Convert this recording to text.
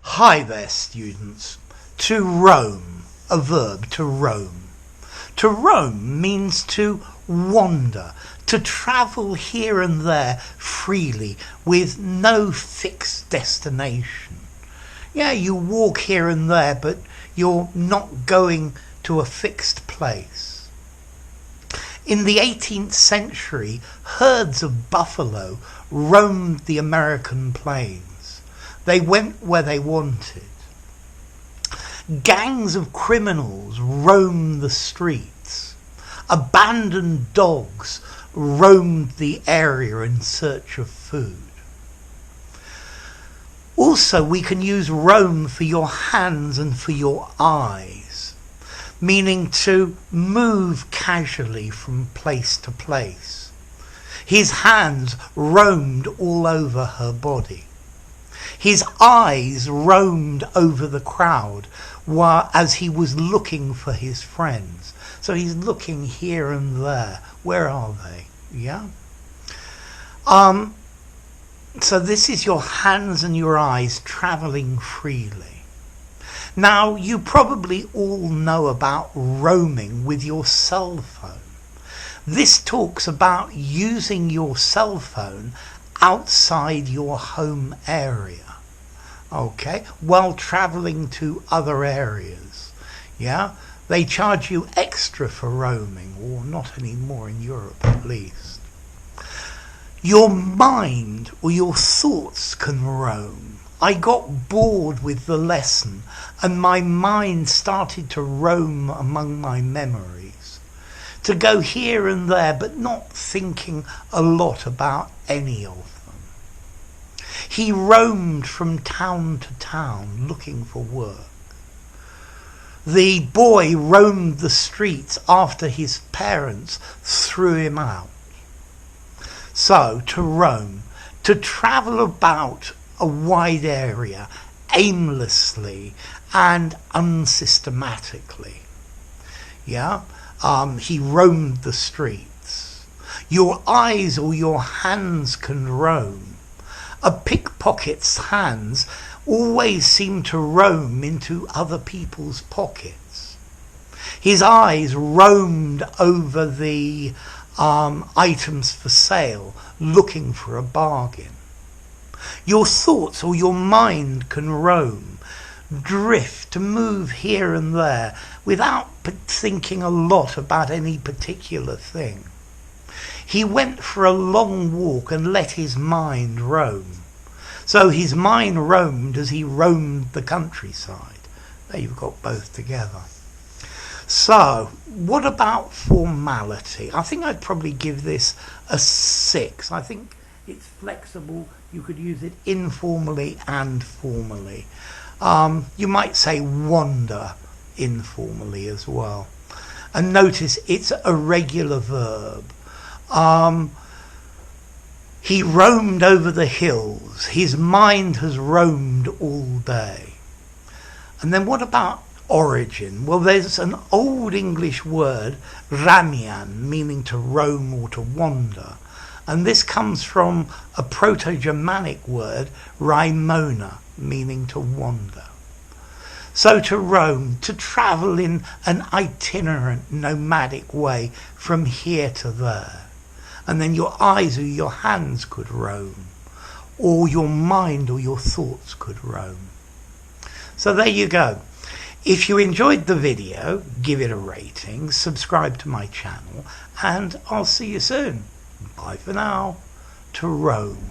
Hi there, students. To roam, a verb, to roam. To roam means to wander, to travel here and there freely with no fixed destination. Yeah, you walk here and there, but you're not going to a fixed place. In the 18th century, herds of buffalo roamed the American plains. They went where they wanted. Gangs of criminals roamed the streets. Abandoned dogs roamed the area in search of food. Also, we can use roam for your hands and for your eyes, meaning to move casually from place to place. His hands roamed all over her body. His eyes roamed over the crowd as he was looking for his friends. So he's looking here and there. Where are they? Yeah? So this is your hands and your eyes traveling freely. Now, you probably all know about roaming with your cell phone. This talks about using your cell phone outside your home area, okay, while traveling to other areas. Yeah, they charge you extra for roaming, or not anymore in Europe at least. Your mind or your thoughts can roam. I got bored with the lesson and my mind started to roam among my memories, to go here and there but not thinking a lot about any of them. He roamed from town to town looking for work. The boy roamed the streets after his parents threw him out. So, to roam, to travel about a wide area aimlessly and unsystematically. Yeah? He roamed the streets. Your eyes or your hands can roam. A pickpocket's hands always seem to roam into other people's pockets. His eyes roamed over the items for sale, looking for a bargain. Your thoughts or your mind can roam, drift, to move here and there without thinking a lot about any particular thing. He went for a long walk and let his mind roam. So his mind roamed as he roamed the countryside. There you've got both together. So, what about formality? I think I'd probably give this a 6. I think it's flexible. You could use it informally and formally. You might say wander informally as well. And notice it's a regular verb. He roamed over the hills. His mind has roamed all day. And then what about origin? Well, there's an old English word, ramian, meaning to roam or to wander. And this comes from a Proto-Germanic word, raimona, meaning to wander. So to roam, to travel in an itinerant, nomadic way from here to there. And then your eyes or your hands could roam, or your mind or your thoughts could roam. So there you go. If you enjoyed the video, give it a rating, subscribe to my channel, and I'll see you soon. Bye for now. To roam.